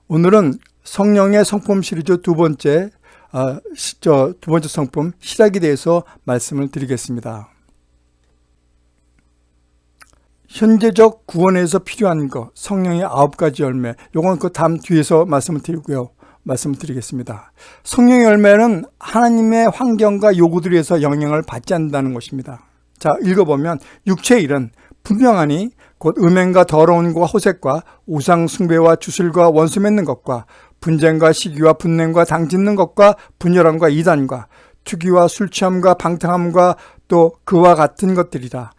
오늘은 성령의 성품 시리즈 두 번째 성품 시작에 대해서 말씀을 드리겠습니다. 현재적 구원에서 필요한 것, 성령의 9가지 열매, 요건 그 다음 뒤에서 말씀을 드리겠습니다. 성령의 열매는 하나님의 환경과 요구들에 의해서 영향을 받지 않는다는 것입니다. 자, 읽어보면 육체의 일은 분명하니 곧 음행과 더러움과 호색과 우상 숭배와 주술과 원수 맺는 것과 분쟁과 시기와 분냄과 당짓는 것과 분열함과 이단과 투기와 술취함과 방탕함과 또 그와 같은 것들이라.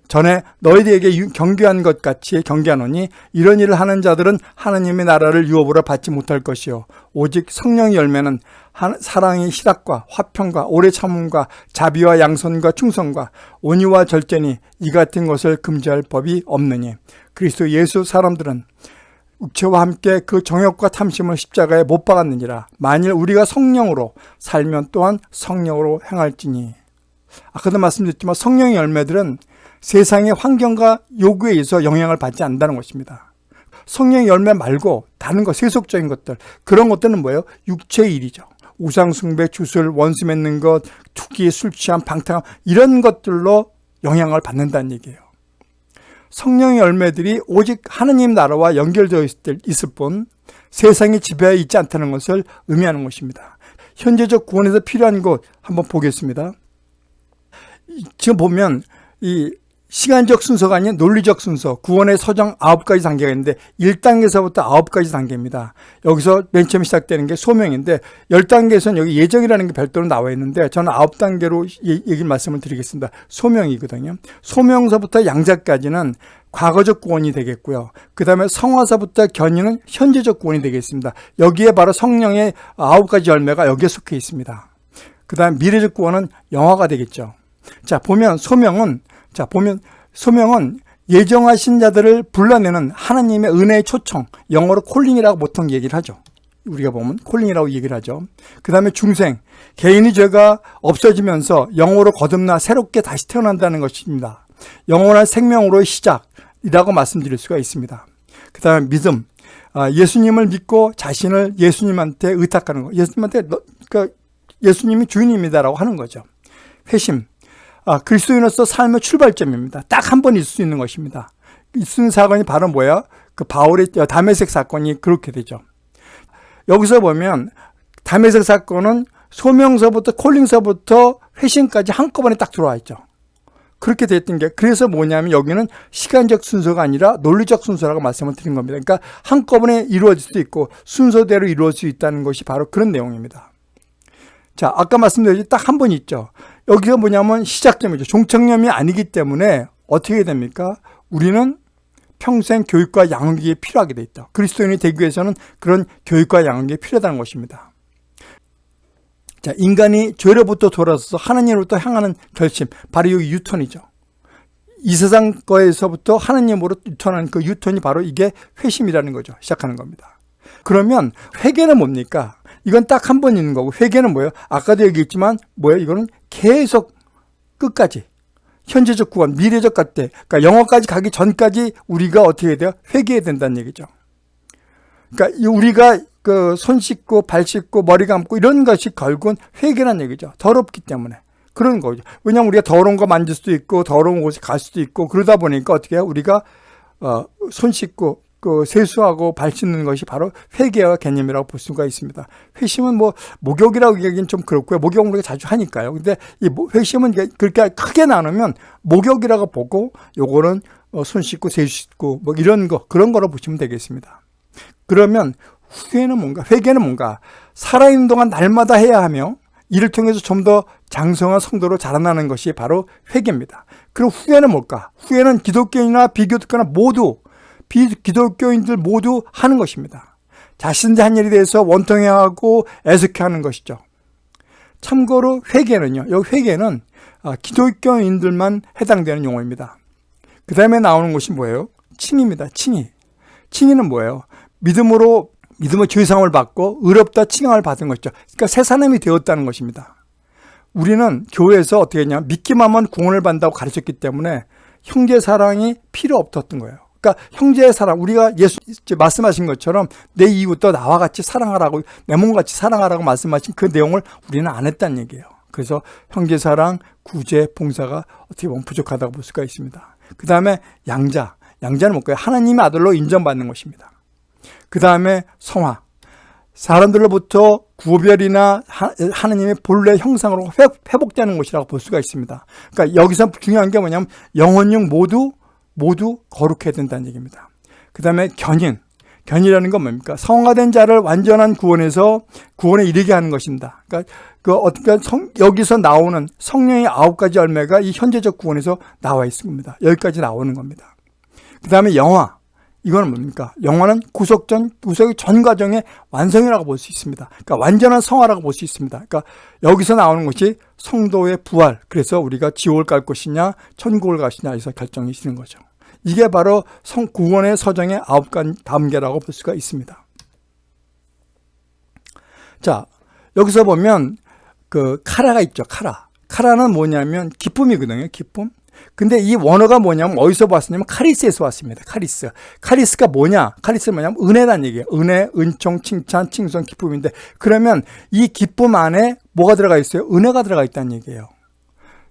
전에 너희들에게 경계한 것 같이 경계하노니 이런 일을 하는 자들은 하나님의 나라를 유업으로 받지 못할 것이요 오직 성령의 열매는 사랑의 희락과 화평과 오래 참음과 자비와 양선과 충성과 온유와 절제니 이 같은 것을 금지할 법이 없느니 그리스도 예수 사람들은 육체와 함께 그 정욕과 탐심을 십자가에 못 박았느니라. 만일 우리가 성령으로 살면 또한 성령으로 행할지니. 아까도 말씀드렸지만 성령의 열매들은 세상의 환경과 요구에 의해서 영향을 받지 않는다는 것입니다. 성령의 열매 말고 다른 것, 세속적인 것들, 그런 것들은 뭐예요? 육체의 일이죠. 우상숭배, 주술, 원수 맺는 것, 투기, 술취함, 방탕함 이런 것들로 영향을 받는다는 얘기예요. 성령의 열매들이 오직 하느님 나라와 연결되어 있을 뿐 세상이 지배하여 있지 않다는 것을 의미하는 것입니다. 현재적 구원에서 필요한 것 한번 보겠습니다. 지금 보면 이 시간적 순서가 아닌 논리적 순서, 구원의 서정 9가지 단계가 있는데 1단계에서부터 9가지 단계입니다. 여기서 맨 처음 시작되는 게 소명인데 10단계에서는 여기 예정이라는 게 별도로 나와 있는데 저는 9단계로 말씀을 드리겠습니다. 소명이거든요. 소명서부터 양자까지는 과거적 구원이 되겠고요. 그 다음에 성화서부터 견인은 현재적 구원이 되겠습니다. 여기에 바로 성령의 9가지 열매가 여기에 속해 있습니다. 그 다음 미래적 구원은 영화가 되겠죠. 자, 보면 소명은 예정하신 자들을 불러내는 하나님의 은혜의 초청, 영어로 콜링이라고 보통 얘기를 하죠. 우리가 보면 콜링이라고 얘기를 하죠. 그 다음에 중생, 개인의 죄가 없어지면서 영으로 거듭나 새롭게 다시 태어난다는 것입니다. 영원한 생명으로의 시작이라고 말씀드릴 수가 있습니다. 그 다음에 믿음, 예수님을 믿고 자신을 예수님한테 의탁하는 거, 예수님이 주인입니다라고 하는 거죠. 회심, 그리스도인으로서 삶의 출발점입니다. 딱 한 번 있을 수 있는 것입니다. 있는 사건이 바로 뭐야? 그 바울의 다메섹 사건이 그렇게 되죠. 여기서 보면 다메섹 사건은 소명서부터 콜링서부터 회심까지 한꺼번에 딱 들어와 있죠. 그렇게 됐던 게 그래서 뭐냐면 여기는 시간적 순서가 아니라 논리적 순서라고 말씀을 드린 겁니다. 그러니까 한꺼번에 이루어질 수도 있고 순서대로 이루어질 수 있다는 것이 바로 그런 내용입니다. 자, 아까 말씀드렸듯이 딱 한 번 있죠. 여기가 뭐냐면 시작점이죠. 종착점이 아니기 때문에 어떻게 됩니까? 우리는 평생 교육과 양육이 필요하게 돼 있다. 그리스도인이 되기 위해서는 그런 교육과 양육이 필요하다는 것입니다. 자, 인간이 죄로부터 돌아서서 하나님으로부터 향하는 결심, 바로 이 유턴이죠. 이 세상 거에서부터 하나님으로 유턴하는 그 유턴이 바로 이게 회심이라는 거죠. 시작하는 겁니다. 그러면 회개는 뭡니까? 이건 딱 한 번 있는 거고 회개는 뭐예요? 아까도 얘기했지만 뭐예요? 이거는 계속 끝까지 현재적 구원, 미래적 때, 그러니까 영어까지 가기 전까지 우리가 어떻게 해야 돼요? 회개해야 된다는 얘기죠. 그러니까 우리가 그 손 씻고 발 씻고 머리 감고 이런 것이 결국은 회개라는 얘기죠. 더럽기 때문에 그런 거죠. 왜냐하면 우리가 더러운 거 만질 수도 있고 더러운 곳에 갈 수도 있고 그러다 보니까 어떻게 해요? 우리가 손 씻고 그 세수하고 발 씻는 것이 바로 회개와 개념이라고 볼 수가 있습니다. 회심은 뭐 목욕이라고 얘기하기는 좀 그렇고요. 목욕은 우리가 자주 하니까요. 근데 이 회심은 그렇게 크게 나누면 목욕이라고 보고 요거는 손 씻고 세수 씻고 뭐 이런 거 그런 거로 보시면 되겠습니다. 그러면 후회는 뭔가? 회개는 뭔가? 살아있는 동안 날마다 해야 하며 이를 통해서 좀 더 장성한 성도로 자라나는 것이 바로 회개입니다. 그럼 후회는 뭘까? 후회는 기독교인이나 비기독교나 모두 비기독교인들 모두 하는 것입니다. 자신들 한 일에 대해서 원통해하고 애석해하는 것이죠. 참고로 회개는요. 여기 회개는 기독교인들만 해당되는 용어입니다. 그 다음에 나오는 것이 뭐예요? 칭의입니다. 칭의. 칭의는 뭐예요? 믿음으로 죄사함을 받고 의롭다 칭함을 받은 것이죠. 그러니까 새 사람이 되었다는 것입니다. 우리는 교회에서 어떻게 했냐? 믿기만 하면 구원을 받는다고 가르쳤기 때문에 형제 사랑이 필요 없었던 거예요. 그러니까 형제의 사랑, 우리가 예수 말씀하신 것처럼 내 이웃도 나와 같이 사랑하라고, 내 몸같이 사랑하라고 말씀하신 그 내용을 우리는 안 했다는 얘기예요. 그래서 형제 사랑, 구제, 봉사가 어떻게 보면 부족하다고 볼 수가 있습니다. 그 다음에 양자. 양자는 뭘까요? 하나님의 아들로 인정받는 것입니다. 그 다음에 성화. 사람들로부터 구별이나 하나님의 본래 형상으로 회복되는 것이라고 볼 수가 있습니다. 그러니까 여기서 중요한 게 뭐냐면 영혼육 모두 거룩해야 된다는 얘기입니다. 그 다음에 견인. 견이라는 건 뭡니까? 성화된 자를 완전한 구원에 이르게 하는 것입니다. 그러니까 여기서 나오는 성령의 9가지 열매가 이 현재적 구원에서 나와 있습니다. 여기까지 나오는 겁니다. 그 다음에 영화. 이거는 뭡니까? 영화는 구속의 전 과정의 완성이라고 볼 수 있습니다. 그러니까 완전한 성화라고 볼 수 있습니다. 그러니까 여기서 나오는 것이 성도의 부활. 그래서 우리가 지옥을 갈 것이냐, 천국을 갈 것이냐 해서 결정이 되는 거죠. 이게 바로 구원의 서정의 9단계라고 볼 수가 있습니다. 자, 여기서 보면 그 카라가 있죠. 카라는 뭐냐면 기쁨이거든요. 기쁨. 근데 이 원어가 뭐냐면 어디서 왔었냐면 카리스에서 왔습니다. 카리스가 뭐냐? 카리스는 뭐냐면 은혜란 얘기예요. 은혜, 은총, 칭찬, 칭송, 기쁨인데, 그러면 이 기쁨 안에 뭐가 들어가 있어요? 은혜가 들어가 있다는 얘기예요.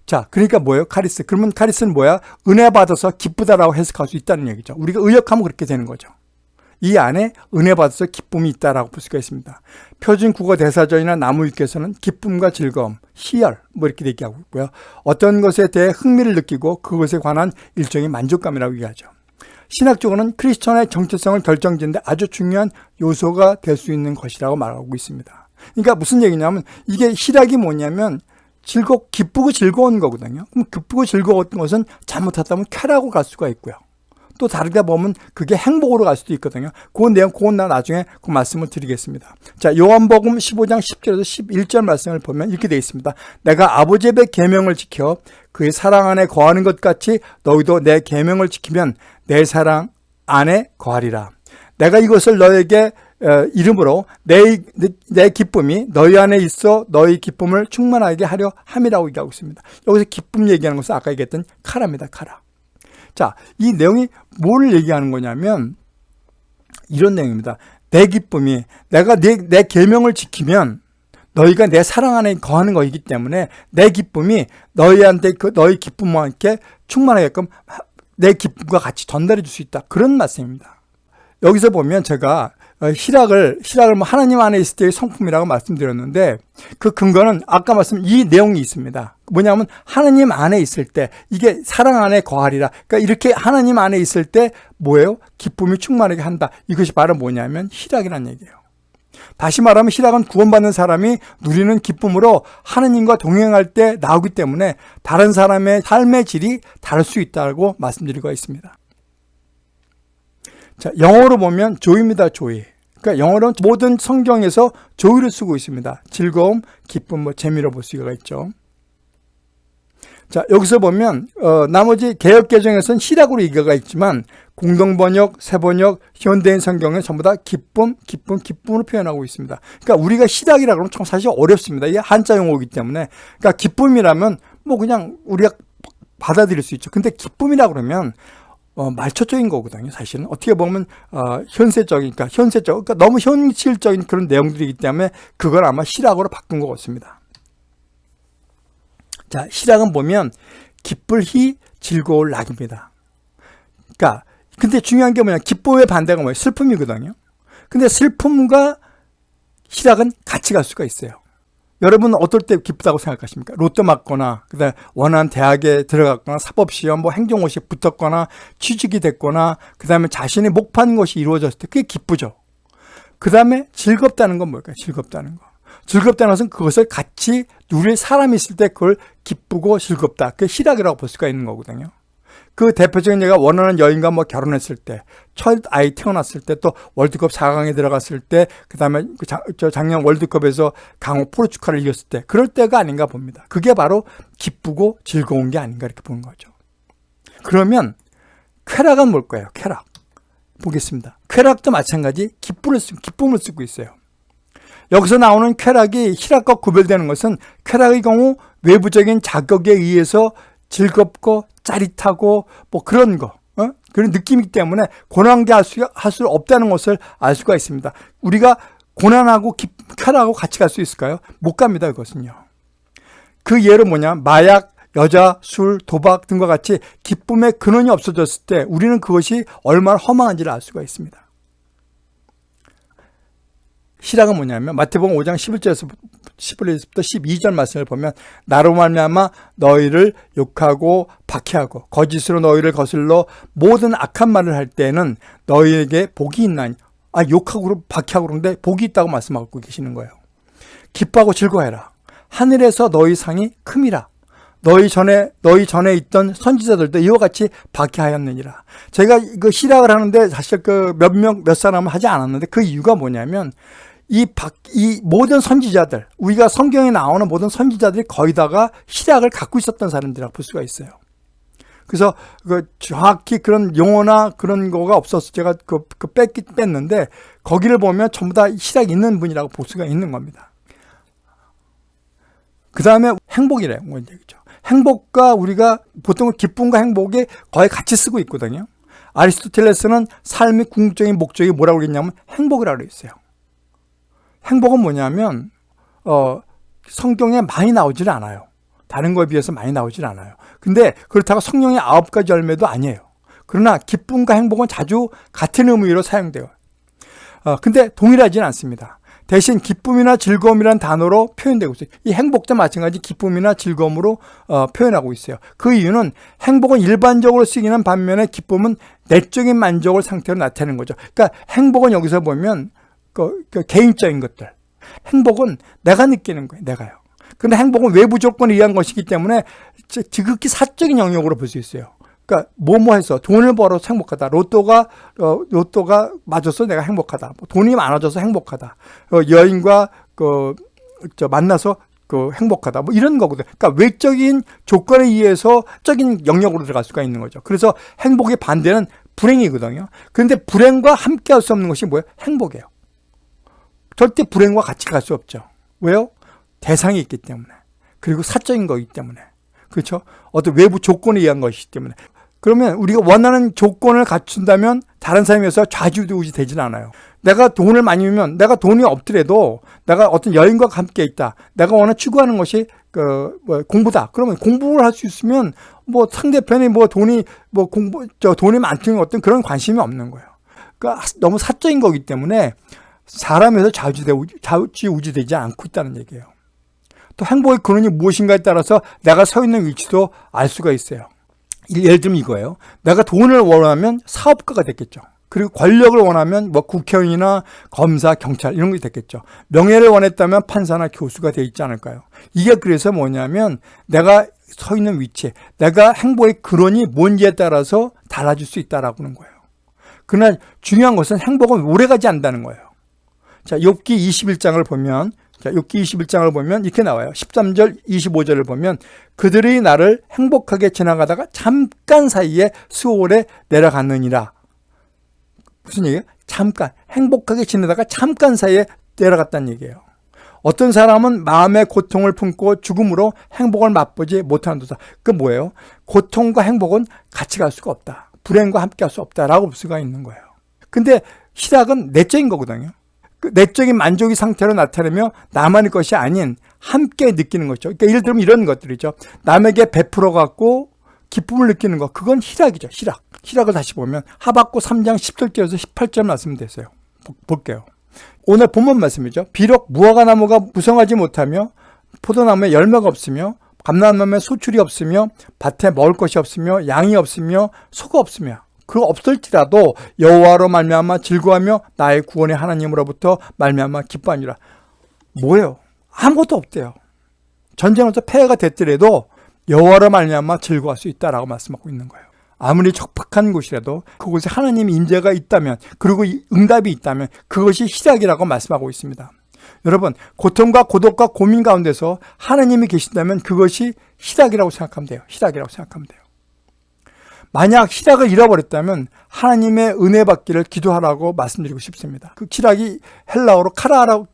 자, 그러니까 뭐예요? 카리스. 그러면 카리스는 뭐야? 은혜 받아서 기쁘다라고 해석할 수 있다는 얘기죠. 우리가 의역하면 그렇게 되는 거죠. 이 안에 은혜 받아서 기쁨이 있다라고 볼 수가 있습니다. 표준 국어 대사전이나 나무위키에서는 기쁨과 즐거움, 희열 뭐 이렇게 얘기하고 있고요. 어떤 것에 대해 흥미를 느끼고 그것에 관한 일종의 만족감이라고 얘기하죠. 신학적으로는 크리스천의 정체성을 결정짓는데 아주 중요한 요소가 될 수 있는 것이라고 말하고 있습니다. 그러니까 무슨 얘기냐면 이게 희락이 뭐냐면 기쁘고 즐거운 거거든요. 그럼 기쁘고 즐거운 것은 잘못하다면 쾌락으로 갈 수가 있고요. 또 다르게 보면 그게 행복으로 갈 수도 있거든요. 그건 나 나중에 그 말씀을 드리겠습니다. 자, 요한복음 15장 10절에서 11절 말씀을 보면 이렇게 되어 있습니다. 내가 아버지의 계명을 지켜 그의 사랑 안에 거하는 것 같이 너희도 내 계명을 지키면 내 사랑 안에 거하리라. 내가 이것을 너에게 이름으로 내 기쁨이 너희 안에 있어 너희 기쁨을 충만하게 하려 함이라고 얘기하고 있습니다. 여기서 기쁨 얘기하는 것은 아까 얘기했던 카라입니다. 카라. 자, 이 내용이 뭘 얘기하는 거냐면 이런 내용입니다. 내 기쁨이 내가 내 계명을 지키면 너희가 내 사랑 안에 거하는 것이기 때문에 내 기쁨이 너희한테 너희 기쁨과 함께 충만하게끔 내 기쁨과 같이 전달해 줄 수 있다. 그런 말씀입니다. 여기서 보면 제가 희락을 뭐 하나님 안에 있을 때의 성품이라고 말씀드렸는데 그 근거는 아까 이 내용이 있습니다. 뭐냐면 하나님 안에 있을 때 이게 사랑 안에 거하리라. 그러니까 이렇게 하나님 안에 있을 때 뭐예요? 기쁨이 충만하게 한다. 이것이 바로 뭐냐면 희락이라는 얘기예요. 다시 말하면 희락은 구원받는 사람이 누리는 기쁨으로 하나님과 동행할 때 나오기 때문에 다른 사람의 삶의 질이 다를 수 있다고 말씀드리고 있습니다. 자, 영어로 보면 joy입니다. joy. 그러니까 영어로는 모든 성경에서 joy를 쓰고 있습니다. 즐거움, 기쁨, 재미로 볼 수가 있죠. 자, 여기서 보면 나머지 개역개정에서는 희락으로 얘기가 있지만 공동번역, 새번역, 현대인 성경은 전부 다 기쁨으로 표현하고 있습니다. 그러니까 우리가 희락이라고 하면 참 사실 어렵습니다. 이게 한자 용어이기 때문에. 그러니까 기쁨이라면 뭐 그냥 우리가 받아들일 수 있죠. 근데 기쁨이라고 그러면 말초적인 거거든요. 사실은 어떻게 보면 그러니까 너무 현실적인 그런 내용들이기 때문에 그걸 아마 희락으로 바꾼 것 같습니다. 자, 희락은 보면 기쁠 희 즐거울 낙입니다. 그러니까 근데 중요한 게 뭐냐? 기쁨의 반대가 뭐예요? 슬픔이거든요. 근데 슬픔과 희락은 같이 갈 수가 있어요. 여러분은 어떨 때 기쁘다고 생각하십니까? 로또 맞거나, 그다음에 원하는 대학에 들어갔거나, 사법시험, 행정고시에 붙었거나, 취직이 됐거나, 그다음에 자신의 목표한 것이 이루어졌을 때 그게 기쁘죠. 그다음에 즐겁다는 건 뭘까요? 즐겁다는 거. 즐겁다는 것은 그것을 같이 누릴 사람이 있을 때 그걸 기쁘고 즐겁다. 그게 희락이라고 볼 수가 있는 거거든요. 그 대표적인 예가 원하는 여인과 결혼했을 때, 첫 아이 태어났을 때, 또 월드컵 4강에 들어갔을 때, 그 다음에 작년 월드컵에서 강호 포르투갈을 이겼을 때, 그럴 때가 아닌가 봅니다. 그게 바로 기쁘고 즐거운 게 아닌가 이렇게 보는 거죠. 그러면 쾌락은 뭘까요? 쾌락. 보겠습니다. 쾌락도 마찬가지 기쁨을 쓰고 있어요. 여기서 나오는 쾌락이 희락과 구별되는 것은 쾌락의 경우 외부적인 자극에 의해서 즐겁고 짜릿하고 그런 거, 그런 느낌이기 때문에 고난게 할 수 없다는 것을 알 수가 있습니다. 우리가 고난하고 쾌락하고 같이 갈 수 있을까요? 못 갑니다. 그것은요. 그 예로 뭐냐? 마약, 여자, 술, 도박 등과 같이 기쁨의 근원이 없어졌을 때 우리는 그것이 얼마나 허망한지를 알 수가 있습니다. 희락은 뭐냐면 마태복음 5장 11절부터 12절 말씀을 보면 나로 말미암아 너희를 욕하고 박해하고 거짓으로 너희를 거슬러 모든 악한 말을 할 때는 너희에게 복이 있나니. 욕하고 박해하고 그러는데 복이 있다고 말씀하고 계시는 거예요. 기뻐하고 즐거워해라. 하늘에서 너희 상이 큼이라. 너희 전에 있던 선지자들도 이와 같이 박해하였느니라. 제가 이거 희락을 하는데 사실 몇 사람은 하지 않았는데 그 이유가 뭐냐면 이 모든 선지자들, 우리가 성경에 나오는 모든 선지자들이 거의 다가 희락을 갖고 있었던 사람들이라고 볼 수가 있어요. 그래서 정확히 그런 용어나 그런 거가 없어서 제가 뺐는데 거기를 보면 전부 다 희락이 있는 분이라고 볼 수가 있는 겁니다. 그 다음에 행복이라는 얘기죠. 행복과 우리가 보통 기쁨과 행복이 거의 같이 쓰고 있거든요. 아리스토텔레스는 삶의 궁극적인 목적이 뭐라고 그랬냐면 행복이라고 그랬어요. 행복은 뭐냐면 성경에 많이 나오질 않아요. 다른 거에 비해서 많이 나오질 않아요. 근데 그렇다고 성령의 9가지 열매도 아니에요. 그러나 기쁨과 행복은 자주 같은 의미로 사용돼요. 근데 동일하지는 않습니다. 대신 기쁨이나 즐거움이라는 단어로 표현되고 있어요. 이 행복도 마찬가지 기쁨이나 즐거움으로 표현하고 있어요. 그 이유는 행복은 일반적으로 쓰이는 반면에 기쁨은 내적인 만족을 상태로 나타내는 거죠. 그러니까 행복은 여기서 보면 개인적인 것들. 행복은 내가 느끼는 거예요. 내가요. 근데 행복은 외부 조건에 의한 것이기 때문에 지극히 사적인 영역으로 볼 수 있어요. 그러니까 뭐해서 돈을 벌어서 행복하다. 로또가 맞아서 내가 행복하다. 돈이 많아져서 행복하다. 여인과 만나서 행복하다. 이런 거거든. 그러니까 외적인 조건에 의해서 적인 영역으로 들어갈 수가 있는 거죠. 그래서 행복의 반대는 불행이거든요. 그런데 불행과 함께 할 수 없는 것이 뭐예요? 행복이에요. 절대 불행과 같이 갈 수 없죠. 왜요? 대상이 있기 때문에. 그리고 사적인 거기 때문에. 그렇죠? 어떤 외부 조건에 의한 것이기 때문에. 그러면 우리가 원하는 조건을 갖춘다면 다른 사람에 의해서 좌지우지 되진 않아요. 내가 돈을 많이 벌면 내가 돈이 없더라도 내가 어떤 여인과 함께 있다. 내가 추구하는 것이 공부다. 그러면 공부를 할 수 있으면 상대편이 돈이 많든 어떤 그런 관심이 없는 거예요. 그러니까 너무 사적인 거기 때문에 사람에서 좌지우지 되지 않고 있다는 얘기예요. 또 행복의 근원이 무엇인가에 따라서 내가 서 있는 위치도 알 수가 있어요. 예를 들면 이거예요. 내가 돈을 원하면 사업가가 됐겠죠. 그리고 권력을 원하면 국회의원이나 검사, 경찰 이런 게 됐겠죠. 명예를 원했다면 판사나 교수가 돼 있지 않을까요? 이게 그래서 뭐냐면 내가 서 있는 위치, 내가 행복의 근원이 뭔지에 따라서 달라질 수 있다라고 하는 거예요. 그러나 중요한 것은 행복은 오래가지 않는다는 거예요. 자, 욥기 21장을 보면 이렇게 나와요. 13절, 25절을 보면 그들이 나를 행복하게 지나가다가 잠깐 사이에 수월에 내려갔느니라. 무슨 얘기예요? 잠깐. 행복하게 지내다가 잠깐 사이에 내려갔다는 얘기예요. 어떤 사람은 마음의 고통을 품고 죽음으로 행복을 맛보지 못하는도다. 그 뭐예요? 고통과 행복은 같이 갈 수가 없다. 불행과 함께 할 수 없다라고 볼 수가 있는 거예요. 근데 희락은 내적인 거거든요. 내적인 만족의 상태로 나타내며 나만의 것이 아닌 함께 느끼는 거죠. 그러니까 예를 들면 이런 것들이죠. 남에게 베풀어 갖고 기쁨을 느끼는 것. 그건 희락이죠. 희락. 희락을 다시 보면 하박국 3장 17절에서 18절 말씀 됐어요. 볼게요. 오늘 본문 말씀이죠. 비록 무화과나무가 무성하지 못하며 포도나무에 열매가 없으며 감람나무에 소출이 없으며 밭에 먹을 것이 없으며 양이 없으며 소가 없으며 그거 없을지라도 여호와로 말미암아 즐거워하며 나의 구원의 하나님으로부터 말미암아 기뻐하니라. 뭐예요? 아무것도 없대요. 전쟁에서 패해가 됐더라도 여호와로 말미암아 즐거워할 수 있다라고 말씀하고 있는 거예요. 아무리 척박한 곳이라도 그곳에 하나님의 임재가 있다면 그리고 응답이 있다면 그것이 희락이라고 말씀하고 있습니다. 여러분, 고통과 고독과 고민 가운데서 하나님이 계신다면 그것이 희락이라고 생각하면 돼요. 희락이라고 생각하면 돼요. 만약 희락을 잃어버렸다면 하나님의 은혜 받기를 기도하라고 말씀드리고 싶습니다. 그 희락이 헬라어로 카라라고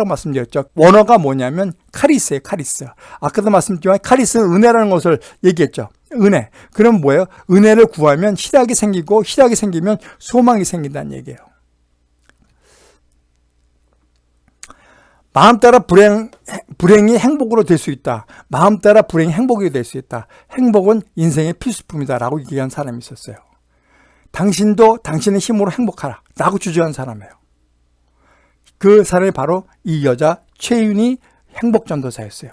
말씀드렸죠. 원어가 뭐냐면 카리스예요. 카리스. 아까도 말씀드렸지만 카리스는 은혜라는 것을 얘기했죠. 은혜. 그럼 뭐예요? 은혜를 구하면 희락이 생기고 희락이 생기면 소망이 생긴다는 얘기예요. 마음 따라 불행이 행복으로 될 수 있다. 마음 따라 불행이 행복이 될 수 있다. 행복은 인생의 필수품이다 라고 얘기한 사람이 있었어요. 당신도 당신의 힘으로 행복하라 라고 주장한 사람이에요. 그 사람이 바로 이 여자 최윤희 행복전도사였어요.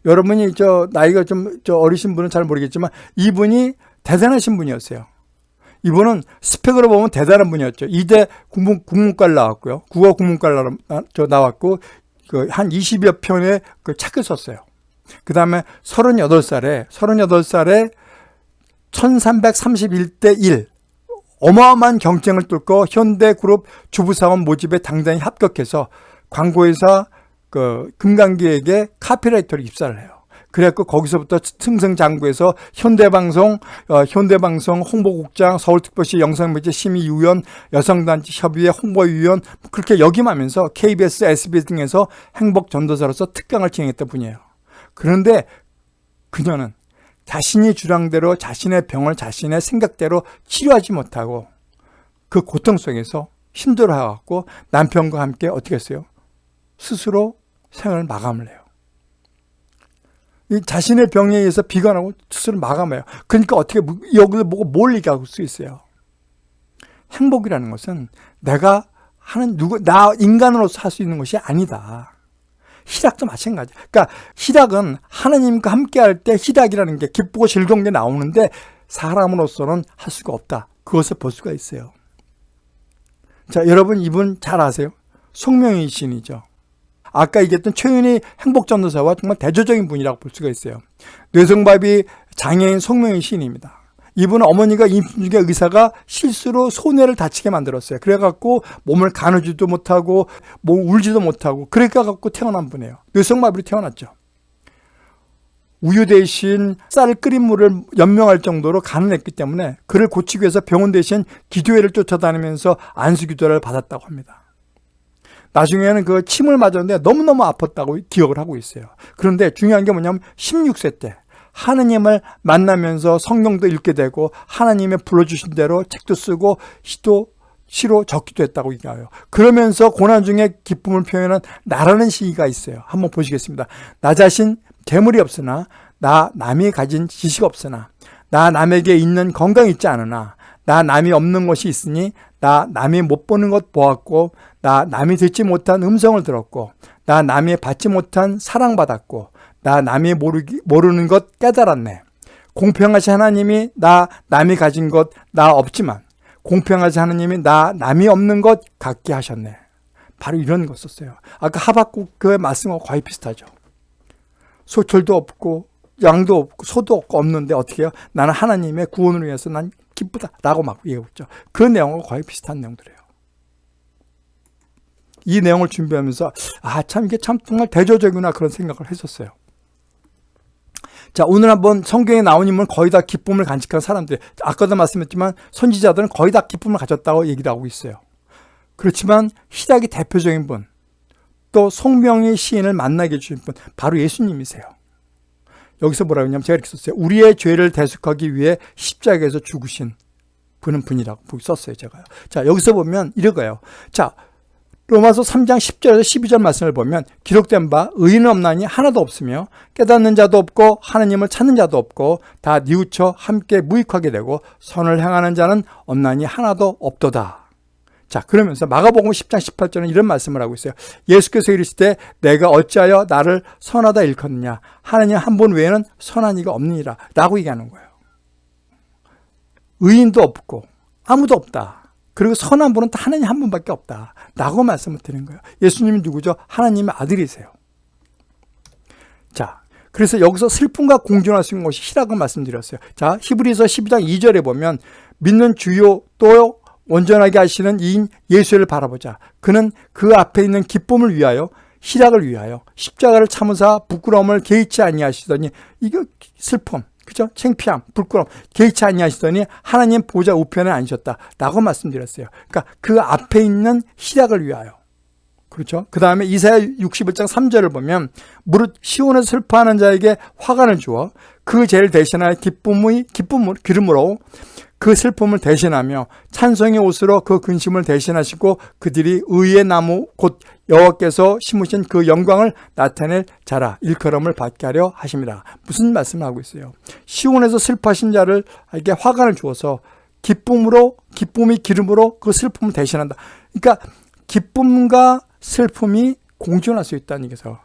여러분이 나이가 좀 어리신 분은 잘 모르겠지만 이분이 대단하신 분이었어요. 이분은 스펙으로 보면 대단한 분이었죠. 이대 국문과를 나왔고요. 국어 국문과를 나왔고 한 20여 편의 책을 썼어요. 그 다음에 38살에 1331대 1 어마어마한 경쟁을 뚫고 현대그룹 주부사원 모집에 당당히 합격해서 광고회사 금강기에게 카피라이터로 입사를 해요. 그래갖고 거기서부터 승승장구해서 현대방송 홍보국장, 서울특별시 영상매체 심의위원, 여성단체 협의회 홍보위원 그렇게 역임하면서 KBS, SBS 등에서 행복전도사로서 특강을 진행했던 분이에요. 그런데 그녀는 자신이 주장대로 자신의 병을 자신의 생각대로 치료하지 못하고 그 고통 속에서 힘들어하고 남편과 함께 어떻게 했어요? 스스로 생을 마감을 해요. 자신의 병에 의해서 비관하고 스스로 마감해요. 그러니까 어떻게 여기를 보고 뭘 얘기할 수 있어요? 행복이라는 것은 내가 나 인간으로서 할 수 있는 것이 아니다. 희락도 마찬가지. 그러니까 희락은 하나님과 함께 할 때 희락이라는 게 기쁘고 즐거운 게 나오는데 사람으로서는 할 수가 없다. 그것을 볼 수가 있어요. 자, 여러분 이분 잘 아세요? 송명희 시인이죠. 아까 얘기했던 최윤희 행복전도사와 정말 대조적인 분이라고 볼 수가 있어요. 뇌성마비 장애인 송명희 시인입니다. 이분은 어머니가 임신 중에 의사가 실수로 손해를 다치게 만들었어요. 그래갖고 몸을 가누지도 못하고 울지도 못하고 그래갖고 태어난 분이에요. 뇌성마비로 태어났죠. 우유 대신 쌀 끓인 물을 연명할 정도로 가난했기 때문에 그를 고치기 위해서 병원 대신 기도회를 쫓아다니면서 안수기도를 받았다고 합니다. 나중에는 그 침을 맞았는데 너무너무 아팠다고 기억을 하고 있어요. 그런데 중요한 게 뭐냐면 16세 때 하느님을 만나면서 성경도 읽게 되고 하나님의 불러주신 대로 책도 쓰고 시로 적기도 했다고 얘기해요. 그러면서 고난 중에 기쁨을 표현한 나라는 시가 있어요. 한번 보시겠습니다. 나 자신 재물이 없으나 나 남이 가진 지식 없으나 나 남에게 있는 건강이 있지 않으나 나 남이 없는 것이 있으니 나 남이 못 보는 것 보았고 나 남이 듣지 못한 음성을 들었고 나 남이 받지 못한 사랑받았고 나 남이 모르는 것 깨달았네. 공평하신 하나님이 나 남이 가진 것 나 없지만 공평하신 하나님이 나 남이 없는 것 갖게 하셨네. 바로 이런 거 썼어요. 아까 하박국의 말씀과 거의 비슷하죠. 소철도 없고 양도 없고 소도 없고 없는데 어떻게 해요? 나는 하나님의 구원을 위해서 난 기쁘다라고 막 얘기했죠. 그 내용과 거의 비슷한 내용들이에요. 이 내용을 준비하면서 참 이게 참 정말 대조적이구나 그런 생각을 했었어요. 자, 오늘 한번 성경에 나온 인물은 거의 다 기쁨을 간직한 사람들. 아까도 말씀했지만 선지자들은 거의 다 기쁨을 가졌다고 얘기를 하고 있어요. 그렇지만 희락이 대표적인 분, 또 송명희 시인을 만나게 해주신 분, 바로 예수님이세요. 여기서 뭐라고 했냐면 제가 이렇게 썼어요. 우리의 죄를 대속하기 위해 십자가에서 죽으신 분이라고 썼어요, 제가요. 자, 여기서 보면 이러가요. 자, 로마서 3장 10절에서 12절 말씀을 보면 기록된 바 의인은 없나니 하나도 없으며 깨닫는 자도 없고 하나님을 찾는 자도 없고 다 뉘우쳐 함께 무익하게 되고 선을 행하는 자는 없나니 하나도 없도다. 자, 그러면서 마가복음 10장 18절은 이런 말씀을 하고 있어요. 예수께서 이르시되 내가 어찌하여 나를 선하다 일컫느냐 하나님 한 분 외에는 선한 이가 없느니라 라고 얘기하는 거예요. 의인도 없고 아무도 없다. 그리고 선한 분은 하나님 한 분밖에 없다 라고 말씀을 드리는 거예요. 예수님이 누구죠? 하나님의 아들이세요. 자, 그래서 여기서 슬픔과 공존할 수 있는 것이 희락을 말씀드렸어요. 자, 히브리서 12장 2절에 보면 믿는 주요 또 온전하게 하시는 이인 예수를 바라보자. 그는 그 앞에 있는 기쁨을 위하여 희락을 위하여 십자가를 참으사 부끄러움을 개의치 아니하시더니 이거 슬픔, 그죠? 창피함, 부끄러움 개의치 아니하시더니 하나님 보좌 우편에 앉으셨다 라고 말씀드렸어요. 그러니까 그 앞에 있는 희락을 위하여 그렇죠? 그 다음에 이사야 61장 3절을 보면 무릇 시온에서 슬퍼하는 자에게 화관을 주어 그 죄를 대신하여 기름으로 그 슬픔을 대신하며 찬송의 옷으로 그 근심을 대신하시고 그들이 의의 나무 곧 여호와께서 심으신 그 영광을 나타낼 자라 일컬음을 받게 하려 하심이라. 무슨 말씀을 하고 있어요? 시온에서 슬퍼하신 자를에게 화관을 주어서 기쁨이 기름으로 그 슬픔을 대신한다. 그러니까 기쁨과 슬픔이 공존할 수 있다는 얘기죠.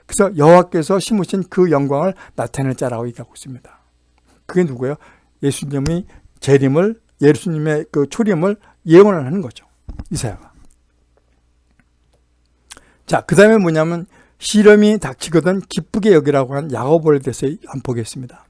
그래서 여호와께서 심으신 그 영광을 나타낼 자라고 얘기하고 있습니다. 그게 누구예요? 예수님이 재림을, 예수님의 그 초림을 예언을 하는 거죠. 이사야가. 자, 그 다음에 뭐냐면 시련이 닥치거든 기쁘게 여기라고 한 야고보에 대해서 한번 보겠습니다.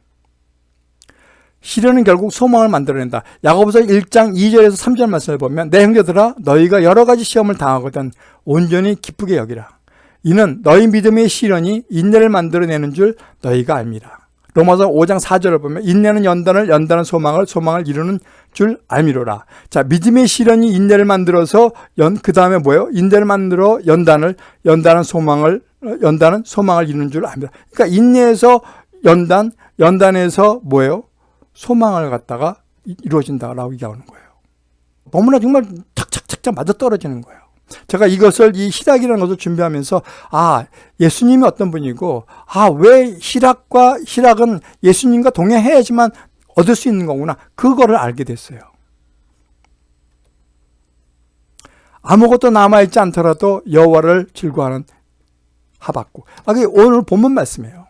시련은 결국 소망을 만들어낸다. 야고보서 1장 2절에서 3절 말씀을 보면 내 형제들아 너희가 여러 가지 시험을 당하거든 온전히 기쁘게 여기라. 이는 너희 믿음의 시련이 인내를 만들어내는 줄 너희가 알미라. 로마서 5장 4절을 보면 인내는 연단은 소망을 이루는 줄 알미로라. 자, 믿음의 시련이 인내를 만들어서 그 다음에 뭐예요? 인내를 만들어 연단은 소망을 이루는 줄 압니다. 그러니까 인내에서 연단에서 뭐예요? 소망을 갖다가 이루어진다라고 얘기하는 거예요. 너무나 정말 착착착착 맞아 떨어지는 거예요. 제가 이것을 이 희락이라는 것을 준비하면서 예수님이 어떤 분이고 왜 희락은 예수님과 동행해야지만 얻을 수 있는 거구나. 그거를 알게 됐어요. 아무것도 남아있지 않더라도 여호와를 즐거워하는 하박국. 그게 오늘 본문 말씀이에요.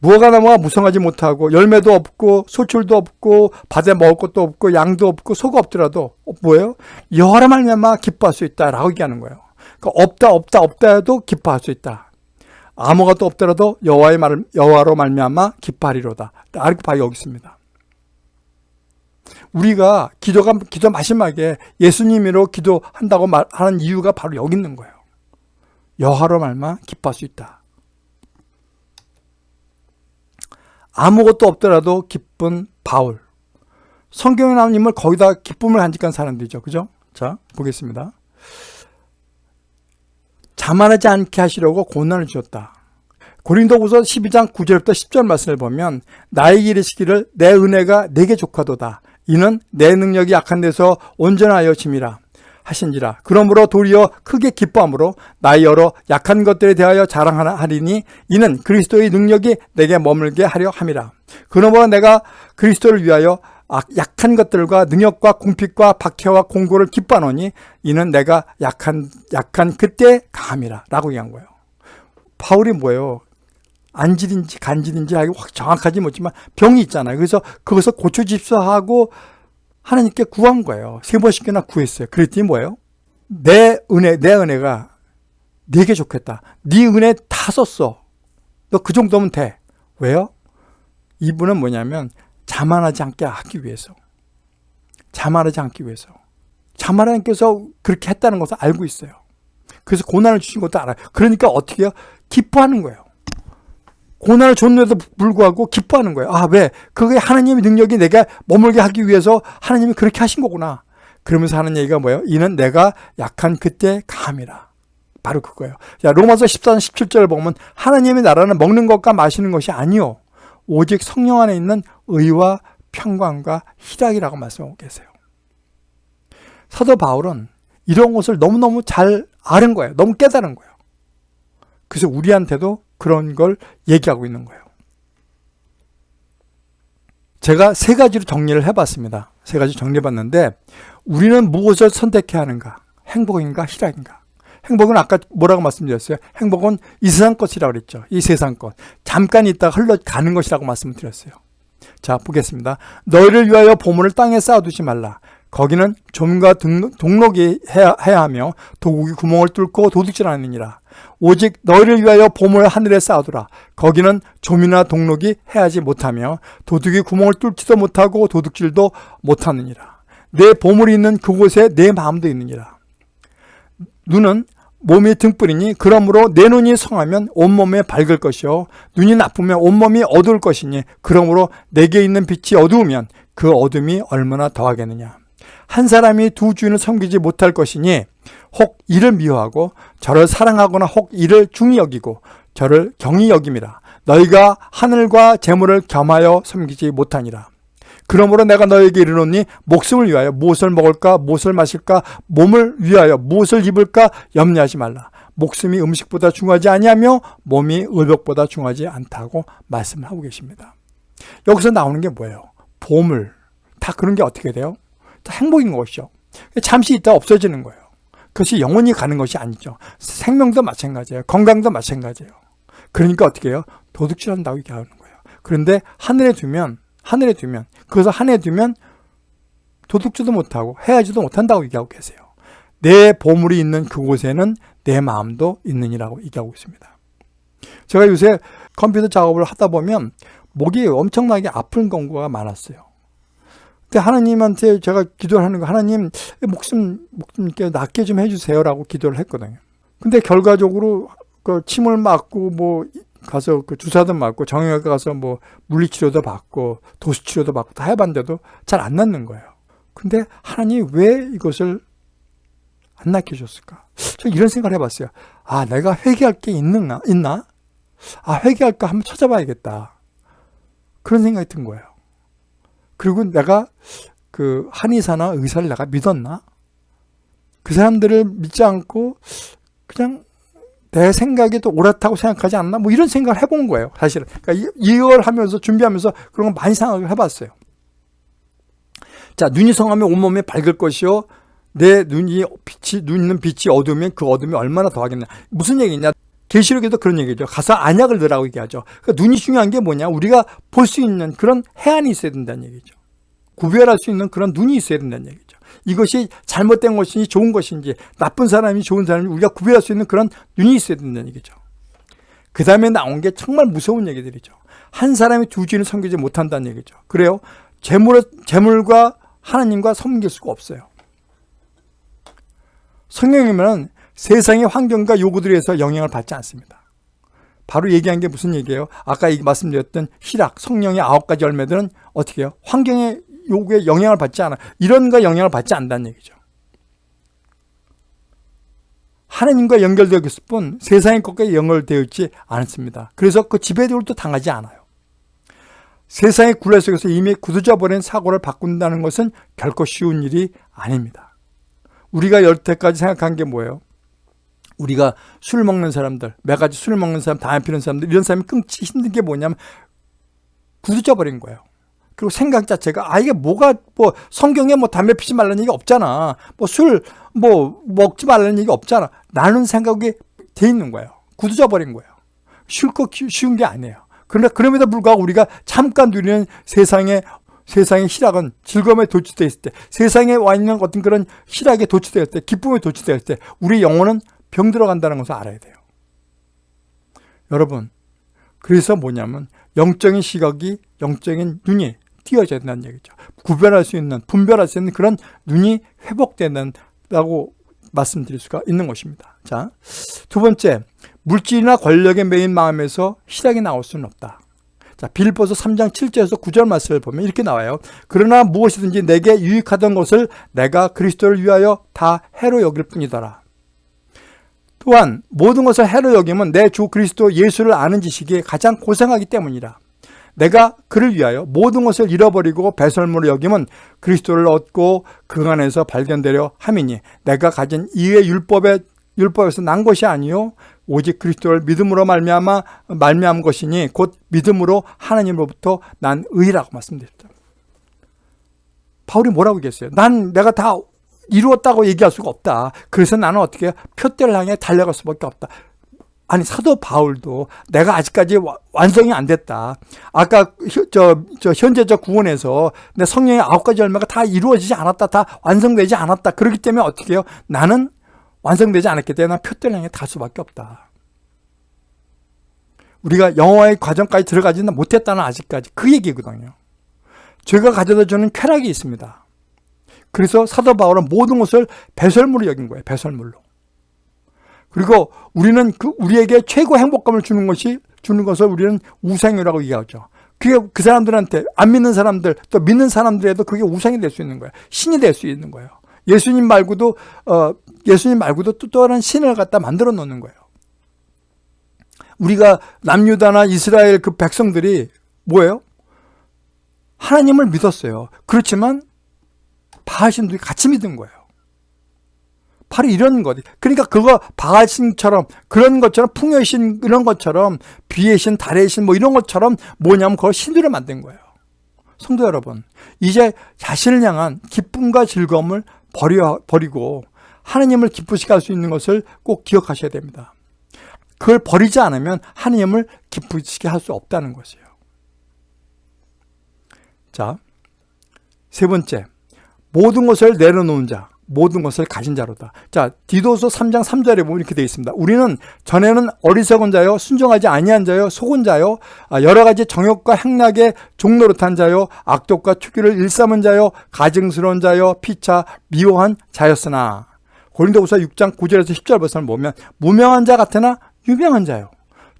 무화과 나무가 무성하지 못하고 열매도 없고 소출도 없고 밭에 먹을 것도 없고 양도 없고 소가 없더라도 뭐예요? 여호와로 말미암아 기뻐할 수 있다라고 얘기하는 거예요. 그러니까 없다 해도 기뻐할 수 있다. 아무것도 없더라도 여호와로 말미암아 기뻐하리로다. 이렇게 봐요. 여기 있습니다. 우리가 기도 마지막에 예수님으로 기도한다고 하는 이유가 바로 여기 있는 거예요. 여호와로 말미암아 기뻐할 수 있다. 아무것도 없더라도 기쁜 바울. 성경에 나온 인물 거의 다 기쁨을 간직한 사람들이죠. 그죠? 자, 보겠습니다. 자만하지 않게 하시려고 고난을 주었다. 고린도후서 12장 9절부터 10절 말씀을 보면 나에게 이르시기를 내 은혜가 내게 족하도다. 이는 내 능력이 약한 데서 온전하여 짐이라 하신지라. 그러므로 도리어 크게 기뻐함으로 나의 여러 약한 것들에 대하여 자랑하리니 이는 그리스도의 능력이 내게 머물게 하려 함이라. 그러므로 내가 그리스도를 위하여 약한 것들과 능력과 궁핍과 박해와 공고를 기뻐하노니 이는 내가 약한 그때 강함이라 라고 얘기한 거예요. 바울이 뭐예요? 안질인지 간질인지 확 정확하지 못지만 병이 있잖아요. 그래서 그것을 고쳐집사 하고 하나님께 구한 거예요. 3번씩이나 구했어요. 그랬더니 뭐예요? 내 은혜가 네게 좋겠다. 네 은혜 다 썼어. 너 그 정도면 돼. 왜요? 이분은 뭐냐면 자만하지 않게 하기 위해서. 하나님께서 그렇게 했다는 것을 알고 있어요. 그래서 고난을 주신 것도 알아요. 그러니까 어떻게 해요? 기뻐하는 거예요. 고난을 줬는데도 불구하고 기뻐하는 거예요. 왜? 그게 하나님의 능력이 내가 머물게 하기 위해서 하나님이 그렇게 하신 거구나. 그러면서 하는 얘기가 뭐예요? 이는 내가 약한 그때 강함이라. 바로 그거예요. 자, 로마서 14장 17절을 보면 하나님의 나라는 먹는 것과 마시는 것이 아니요 오직 성령 안에 있는 의와 평강과 희락이라고 말씀하고 계세요. 사도 바울은 이런 것을 너무너무 잘 아는 거예요. 너무 깨달은 거예요. 그래서 우리한테도 그런 걸 얘기하고 있는 거예요. 제가 3가지로 정리를 해봤습니다. 3가지 정리해봤는데 우리는 무엇을 선택해야 하는가? 행복인가? 희락인가? 행복은 아까 뭐라고 말씀드렸어요? 행복은 이 세상 것이라고 그랬죠. 이 세상 것. 잠깐 있다가 흘러가는 것이라고 말씀드렸어요. 자, 보겠습니다. 너희를 위하여 보물을 땅에 쌓아두지 말라. 거기는 좀과 동록이 해야 하며 도둑이 구멍을 뚫고 도둑질하느니라. 오직 너희를 위하여 보물을 하늘에 쌓아두라. 거기는 좀이나 동록이 해하지 못하며 도둑이 구멍을 뚫지도 못하고 도둑질도 못하느니라. 내 보물이 있는 그곳에 내 마음도 있느니라. 눈은 몸이 등불이니 그러므로 내 눈이 성하면 온몸에 밝을 것이요 눈이 나쁘면 온몸이 어두울 것이니 그러므로 내게 있는 빛이 어두우면 그 어둠이 얼마나 더하겠느냐. 한 사람이 두 주인을 섬기지 못할 것이니 혹 이를 미워하고 저를 사랑하거나 혹 이를 중히 여기고 저를 경히 여김이라. 너희가 하늘과 재물을 겸하여 섬기지 못하니라. 그러므로 내가 너에게 이르노니 목숨을 위하여 무엇을 먹을까 무엇을 마실까 몸을 위하여 무엇을 입을까 염려하지 말라. 목숨이 음식보다 중요하지 아니하며 몸이 의복보다 중요하지 않다고 말씀을 하고 계십니다. 여기서 나오는 게 뭐예요? 보물. 다 그런 게 어떻게 돼요? 다 행복인 것이죠. 잠시 있다 없어지는 거예요. 그것이 영원히 가는 것이 아니죠. 생명도 마찬가지예요. 건강도 마찬가지예요. 그러니까 어떻게 해요? 도둑질한다고 얘기하는 거예요. 그런데 하늘에 두면 그것을 하늘에 두면 도둑질도 못하고 헤아지도 못한다고 얘기하고 계세요. 내 보물이 있는 그곳에는 내 마음도 있느니라고 얘기하고 있습니다. 제가 요새 컴퓨터 작업을 하다 보면 목이 엄청나게 아픈 경우가 많았어요. 근데 하나님한테 제가 기도를 하는 거, 하나님 목숨 이렇게 낫게 좀 해주세요라고 기도를 했거든요. 근데 결과적으로 그 침을 맞고 뭐 가서 그 주사도 맞고 정형외과 가서 뭐 물리치료도 받고 도수치료도 받고 다 해봤는데도 잘 안 낫는 거예요. 근데 하나님 왜 이것을 안 낫게 해줬을까? 저 이런 생각을 해봤어요. 아, 내가 회개할 게 있나? 아, 회개할까 한번 찾아봐야겠다. 그런 생각이 든 거예요. 그리고 내가 그 한의사나 의사를 내가 믿었나? 그 사람들을 믿지 않고 그냥 내 생각에도 옳았다고 생각하지 않나? 뭐 이런 생각을 해본 거예요, 사실은. 그러니까 이걸 하면서 준비하면서 그런 거 많이 생각을 해봤어요. 자, 눈이 성하면 온몸이 밝을 것이요. 내 눈 있는 빛이 어두우면 그 어둠이 얼마나 더하겠냐. 무슨 얘기냐? 계시록에도 그런 얘기죠. 가서 안약을 넣으라고 얘기하죠. 그러니까 눈이 중요한 게 뭐냐? 우리가 볼 수 있는 그런 해안이 있어야 된다는 얘기죠. 구별할 수 있는 그런 눈이 있어야 된다는 얘기죠. 이것이 잘못된 것인지 좋은 것인지 나쁜 사람이 좋은 사람인지 우리가 구별할 수 있는 그런 눈이 있어야 된다는 얘기죠. 그 다음에 나온 게 정말 무서운 얘기들이죠. 한 사람이 두 주인을 섬기지 못한다는 얘기죠. 그래요. 재물과 하나님과 섬길 수가 없어요. 성령이면 세상의 환경과 요구들에 의해서 영향을 받지 않습니다. 바로 얘기한 게 무슨 얘기예요? 아까 말씀드렸던 희락, 성령의 9가지 열매들은 어떻게 해요? 환경의 요구에 영향을 받지 않아. 이런 거 영향을 받지 않는다는 얘기죠. 하나님과 연결되어 있을 뿐 세상의 것과 연결되어 있지 않습니다. 그래서 그 지배력도 당하지 않아요. 세상의 굴레 속에서 이미 굳어져 버린 사고를 바꾼다는 것은 결코 쉬운 일이 아닙니다. 우리가 여태까지 생각한 게 뭐예요? 우리가 술 먹는 사람들, 매가지 술 먹는 사람, 담배 피우는 사람들, 이런 사람이 끊기 힘든 게 뭐냐면 굳어져 버린 거예요. 그리고 생각 자체가 이게 뭐가 뭐 성경에 뭐 담배 피지 말라는 얘기 없잖아. 뭐 술 뭐 먹지 말라는 얘기 없잖아. 나는 생각이 돼 있는 거예요. 굳어져 버린 거예요. 쉬운 게 아니에요. 그런데 그럼에도 불구하고 우리가 잠깐 누리는 세상의 희락은 즐거움에 도취되어 있을 때, 세상에 와 있는 어떤 그런 희락에 도취되어 있을 때, 기쁨에 도취되어 있을 때 우리 영혼은 병들어간다는 것을 알아야 돼요. 여러분, 그래서 뭐냐면 영적인 시각이, 영적인 눈이 띄어져야 된다는 얘기죠. 구별할 수 있는, 분별할 수 있는 그런 눈이 회복된다고 말씀드릴 수가 있는 것입니다. 자, 두 번째, 물질이나 권력에 매인 마음에서 희락이 나올 수는 없다. 자, 빌립보서 3장 7절에서 9절 말씀을 보면 이렇게 나와요. 그러나 무엇이든지 내게 유익하던 것을 내가 그리스도를 위하여 다 해로 여길 뿐이더라. 또한 모든 것을 해로 여기면 내 주 그리스도 예수를 아는 지식이 가장 고상하기 때문이라. 내가 그를 위하여 모든 것을 잃어버리고 배설물을 여기면 그리스도를 얻고 그 안에서 발견되려 함이니 내가 가진 이의 율법에서 난 것이 아니요 오직 그리스도를 믿음으로 말미암은 것이니 곧 믿음으로 하나님으로부터 난 의라고 말씀드렸다. 바울이 뭐라고 얘기했어요? 내가 다 이루었다고 얘기할 수가 없다. 그래서 나는 어떻게 해요? 표대를 향해 달려갈 수밖에 없다. 아니, 사도 바울도 내가 아직까지 완성이 안 됐다. 아까 현재적 구원에서 내 성령의 9가지 열매가 다 이루어지지 않았다. 다 완성되지 않았다. 그렇기 때문에 어떻게 해요? 나는 완성되지 않았기 때문에 표대를 향해 갈 수밖에 없다. 우리가 영화의 과정까지 들어가지는 못했다는 아직까지 그 얘기거든요. 죄가 가져다 주는 쾌락이 있습니다. 그래서 사도 바울은 모든 것을 배설물로 여긴 거예요. 배설물로. 그리고 우리는 우리에게 최고 행복감을 주는 것을 우리는 우상이라고 얘기하죠. 그게 그 사람들한테, 안 믿는 사람들, 또 믿는 사람들에도 그게 우상이 될 수 있는 거예요. 신이 될 수 있는 거예요. 예수님 말고도 또 다른 신을 갖다 만들어 놓는 거예요. 우리가 남유다나 이스라엘 그 백성들이 뭐예요? 하나님을 믿었어요. 그렇지만 바알신들이 같이 믿은 거예요. 바로 이런 것. 그러니까 그거 바알신처럼, 그런 것처럼, 풍요의 신 이런 것처럼, 비의 신, 달의 신 뭐 이런 것처럼 뭐냐면 그걸 신들을 만든 거예요. 성도 여러분, 이제 자신을 향한 기쁨과 즐거움을 버리고 하나님을 기쁘시게 할 수 있는 것을 꼭 기억하셔야 됩니다. 그걸 버리지 않으면 하나님을 기쁘시게 할 수 없다는 것이에요. 자, 세 번째, 모든 것을 내려놓은 자, 모든 것을 가진 자로다. 자, 디도서 3장 3절에 보면 이렇게 되어 있습니다. 우리는 전에는 어리석은 자요, 순종하지 아니한 자요, 속은 자요, 여러 가지 정욕과 행락에 종노릇한 자요, 악독과 투기를 일삼은 자요, 가증스러운 자요, 피차 미워한 자였으나, 고린도후서 6장 9절에서 10절 말씀을 보면 무명한 자 같으나 유명한 자요,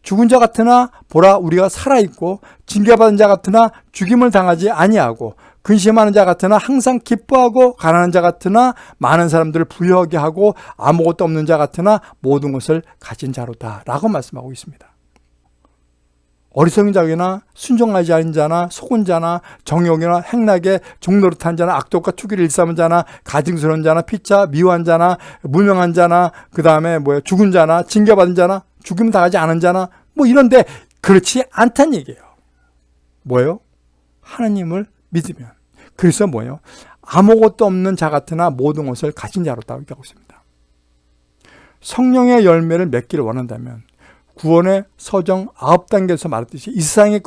죽은 자 같으나 보라 우리가 살아있고, 징계받은 자 같으나 죽임을 당하지 아니하고, 근심하는 자 같으나 항상 기뻐하고, 가난한 자 같으나 많은 사람들을 부유하게 하고, 아무것도 없는 자 같으나 모든 것을 가진 자로다 라고 말씀하고 있습니다. 어리석은 자나 순종하지 않은 자나 속은 자나 정욕이나 행락에 종노릇한 자나 악독과 투기를 일삼은 자나 가증스러운 자나 피차 미워한 자나 무명한 자나 그 다음에 죽은 자나 징계받은 자나 죽임 당하지 않은 자나 뭐 이런데 그렇지 않다는 얘기예요. 뭐예요? 하나님을 믿으면. 그래서 뭐예요? 아무것도 없는 자 같으나 모든 것을 가진 자로다 얘기하고 있습니다. 성령의 열매를 맺기를 원한다면 구원의 서정 9단계에서 말했듯이 이 세상의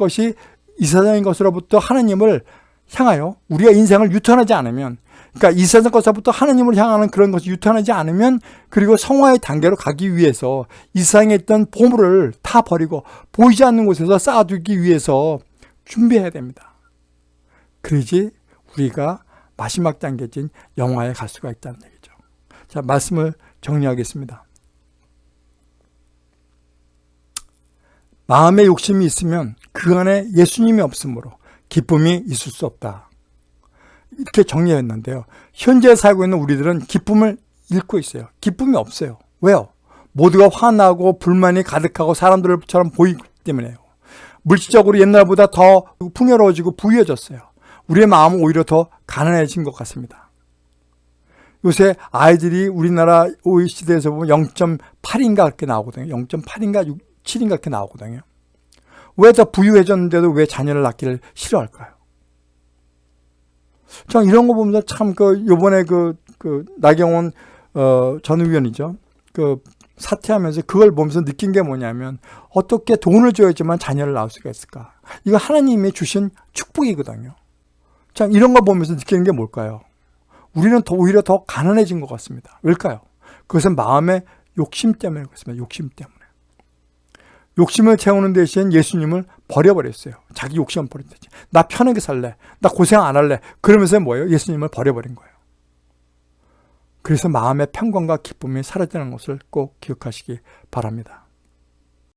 것으로부터 하나님을 향하여 우리가 인생을 유턴하지 않으면, 그러니까 이 세상 것으로부터 하나님을 향하는 그런 것이 유턴하지 않으면, 그리고 성화의 단계로 가기 위해서 이 세상에 있던 보물을 다 버리고 보이지 않는 곳에서 쌓아두기 위해서 준비해야 됩니다. 그러지 우리가 마지막 단계인 영화에 갈 수가 있다는 얘기죠. 자, 말씀을 정리하겠습니다. 마음에 욕심이 있으면 그 안에 예수님이 없으므로 기쁨이 있을 수 없다. 이렇게 정리했는데요. 현재 살고 있는 우리들은 기쁨을 잃고 있어요. 기쁨이 없어요. 왜요? 모두가 화나고 불만이 가득하고 사람들처럼 보이기 때문에요. 물질적으로 옛날보다 더 풍요로워지고 부유해졌어요. 우리의 마음은 오히려 더 가난해진 것 같습니다. 요새 아이들이 우리나라 OECD에서 보면 0.8인가 그렇게 나오거든요. 0.8인가 7인가 그렇게 나오거든요. 왜 더 부유해졌는데도 왜 자녀를 낳기를 싫어할까요? 참 이런 거 보면서 참 요번에 나경원 전 의원이죠. 사퇴하면서 그걸 보면서 느낀 게 뭐냐면 어떻게 돈을 줘야지만 자녀를 낳을 수가 있을까? 이거 하나님이 주신 축복이거든요. 참 이런 거 보면서 느끼는 게 뭘까요? 우리는 오히려 더 가난해진 것 같습니다. 왜일까요? 그것은 마음의 욕심 때문에 그렇습니다. 욕심 때문에. 욕심을 채우는 대신 예수님을 버려버렸어요. 자기 욕심을 버렸지. 나 편하게 살래. 나 고생 안 할래. 그러면서 뭐예요? 예수님을 버려버린 거예요. 그래서 마음의 평강과 기쁨이 사라지는 것을 꼭 기억하시기 바랍니다.